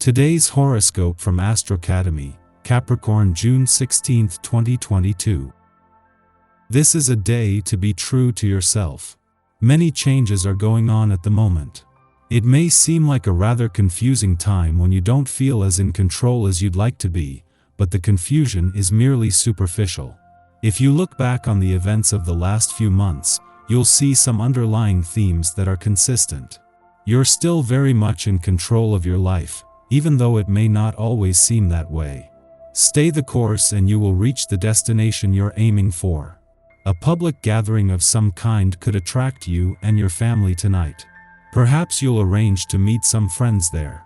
Today's horoscope from Astrocademy, Capricorn June 16, 2022. This is a day to be true to yourself. Many changes are going on at the moment. It may seem like a rather confusing time when you don't feel as in control as you'd like to be, but the confusion is merely superficial. If you look back on the events of the last few months, you'll see some underlying themes that are consistent. You're still very much in control of your life, even though it may not always seem that way. Stay the course and you will reach the destination you're aiming for. A public gathering of some kind could attract you and your family tonight. Perhaps you'll arrange to meet some friends there.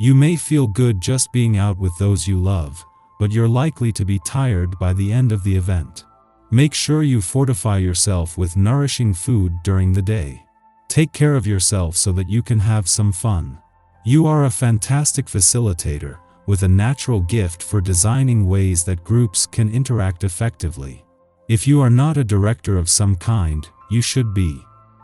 You may feel good just being out with those you love, but you're likely to be tired by the end of the event. Make sure you fortify yourself with nourishing food during the day. Take care of yourself so that you can have some fun. You are a fantastic facilitator, with a natural gift for designing ways that groups can interact effectively. If you are not a director of some kind, you should be.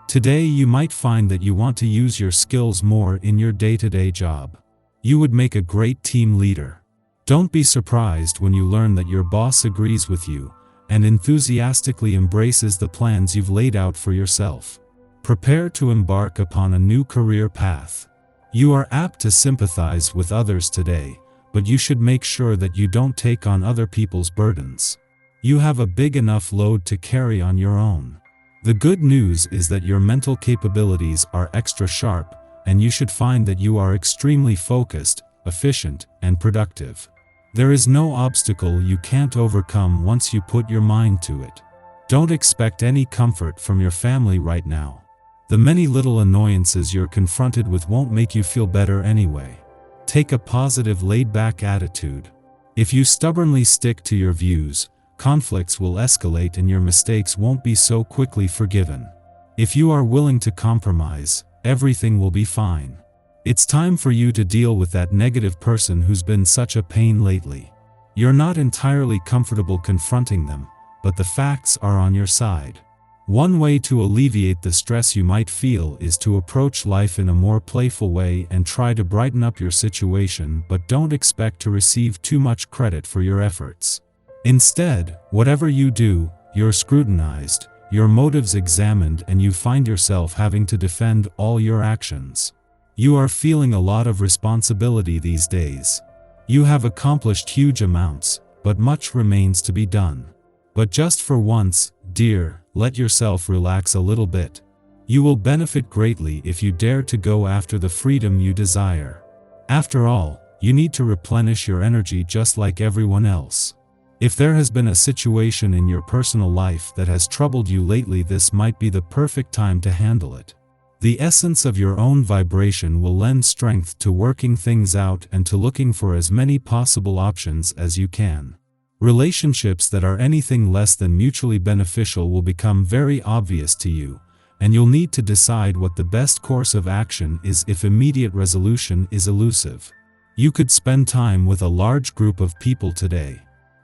Today you might find that you want to use your skills more in your day-to-day job. You would make a great team leader. Don't be surprised when you learn that your boss agrees with you and enthusiastically embraces the plans you've laid out for yourself. Prepare to embark upon a new career path. You are apt to sympathize with others today, but you should make sure that you don't take on other people's burdens. You have a big enough load to carry on your own. The good news is that your mental capabilities are extra sharp, and you should find that you are extremely focused, efficient, and productive. There is no obstacle you can't overcome once you put your mind to it. Don't expect any comfort from your family right now. The many little annoyances you're confronted with won't make you feel better anyway. Take a positive, laid-back attitude. If you stubbornly stick to your views, conflicts will escalate and your mistakes won't be so quickly forgiven. If you are willing to compromise, everything will be fine. It's time for you to deal with that negative person who's been such a pain lately. You're not entirely comfortable confronting them, but the facts are on your side. One way to alleviate the stress you might feel is to approach life in a more playful way and try to brighten up your situation, but don't expect to receive too much credit for your efforts. Instead, whatever you do, you're scrutinized, your motives examined, and you find yourself having to defend all your actions. You are feeling a lot of responsibility these days. You have accomplished huge amounts, but much remains to be done. But just for once, dear, let yourself relax a little bit. You will benefit greatly if you dare to go after the freedom you desire. After all, you need to replenish your energy just like everyone else. If there has been a situation in your personal life that has troubled you lately, this might be the perfect time to handle it. The essence of your own vibration will lend strength to working things out and to looking for as many possible options as you can. Relationships that are anything less than mutually beneficial will become very obvious to you, and you'll need to decide what the best course of action is if immediate resolution is elusive. You could spend time with a large group of people today.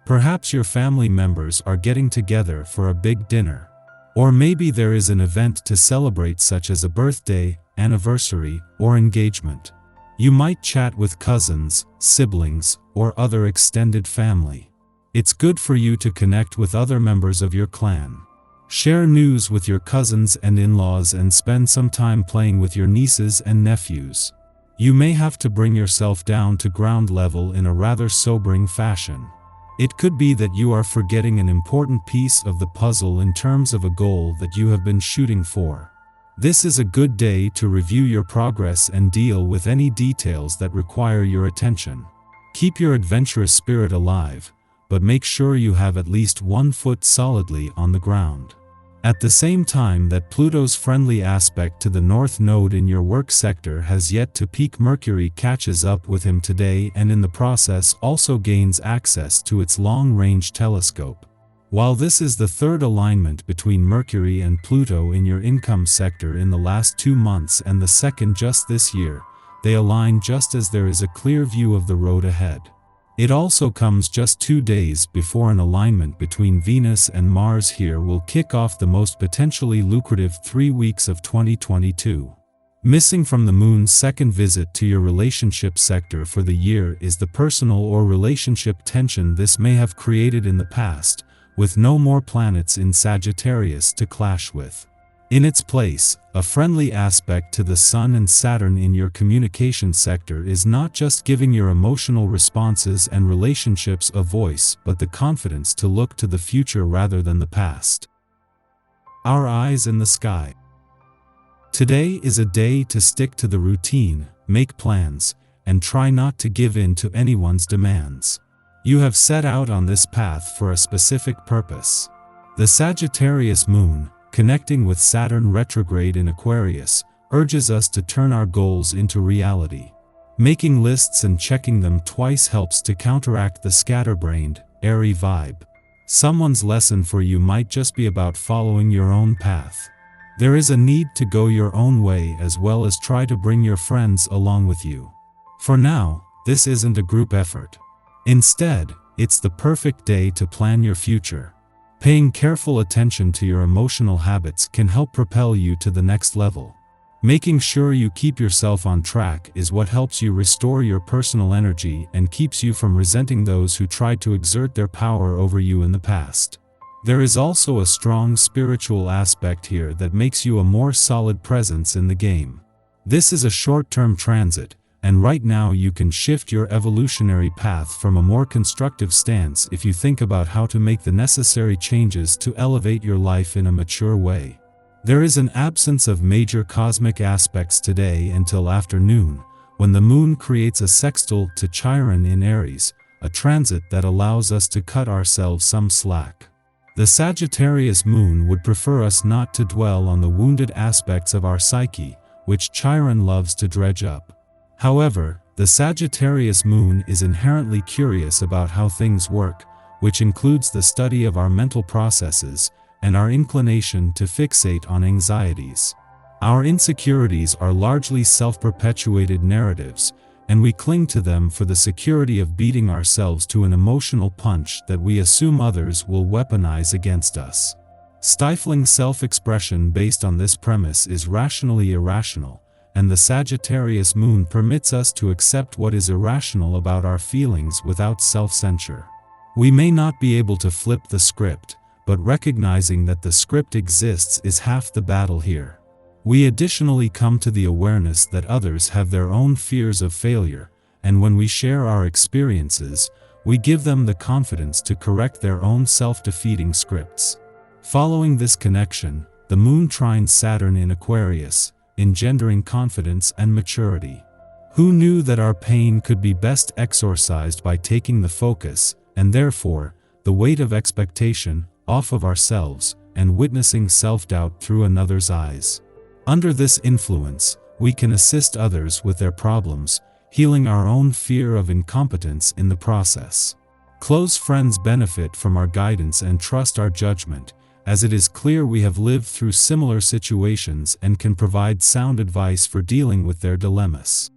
Perhaps your family members are getting together for a big dinner. Or maybe there is an event to celebrate, such as a birthday, anniversary, or engagement. You might chat with cousins, siblings, or other extended family. It's good for you to connect with other members of your clan. Share news with your cousins and in-laws and spend some time playing with your nieces and nephews. You may have to bring yourself down to ground level in a rather sobering fashion. It could be that you are forgetting an important piece of the puzzle in terms of a goal that you have been shooting for. This is a good day to review your progress and deal with any details that require your attention. Keep your adventurous spirit alive, but make sure you have at least one foot solidly on the ground. At the same time that Pluto's friendly aspect to the North Node in your work sector has yet to peak, Mercury catches up with him today and in the process also gains access to its long-range telescope. While this is the third alignment between Mercury and Pluto in your income sector in the last 2 months and the second just this year, they align just as there is a clear view of the road ahead. It also comes just 2 days before an alignment between Venus and Mars here will kick off the most potentially lucrative 3 weeks of 2022. Missing from the moon's second visit to your relationship sector for the year is the personal or relationship tension this may have created in the past, with no more planets in Sagittarius to clash with. In its place, a friendly aspect to the Sun and Saturn in your communication sector is not just giving your emotional responses and relationships a voice, but the confidence to look to the future rather than the past. Our eyes in the sky. Today is a day to stick to the routine, make plans, and try not to give in to anyone's demands. You have set out on this path for a specific purpose. The Sagittarius moon, connecting with Saturn retrograde in Aquarius, urges us to turn our goals into reality. Making lists and checking them twice helps to counteract the scatterbrained, airy vibe. Someone's lesson for you might just be about following your own path. There is a need to go your own way as well as try to bring your friends along with you. For now, this isn't a group effort. Instead, it's the perfect day to plan your future. Paying careful attention to your emotional habits can help propel you to the next level. Making sure you keep yourself on track is what helps you restore your personal energy and keeps you from resenting those who tried to exert their power over you in the past. There is also a strong spiritual aspect here that makes you a more solid presence in the game. This is a short-term transit, and right now you can shift your evolutionary path from a more constructive stance if you think about how to make the necessary changes to elevate your life in a mature way. There is an absence of major cosmic aspects today until afternoon, when the moon creates a sextile to Chiron in Aries, a transit that allows us to cut ourselves some slack. The Sagittarius moon would prefer us not to dwell on the wounded aspects of our psyche, which Chiron loves to dredge up. However, the Sagittarius moon is inherently curious about how things work, which includes the study of our mental processes and our inclination to fixate on anxieties. Our insecurities are largely self-perpetuated narratives, and we cling to them for the security of beating ourselves to an emotional punch that we assume others will weaponize against us. Stifling self-expression based on this premise is rationally irrational, and the Sagittarius moon permits us to accept what is irrational about our feelings without self-censure. We may not be able to flip the script, but recognizing that the script exists is half the battle here. We additionally come to the awareness that others have their own fears of failure, and when we share our experiences, we give them the confidence to correct their own self-defeating scripts. Following this connection, the moon trines Saturn in Aquarius, engendering confidence and maturity. Who knew that our pain could be best exorcised by taking the focus, and therefore, the weight of expectation, off of ourselves, and witnessing self-doubt through another's eyes? Under this influence, we can assist others with their problems, healing our own fear of incompetence in the process. Close friends benefit from our guidance and trust our judgment, as it is clear we have lived through similar situations and can provide sound advice for dealing with their dilemmas.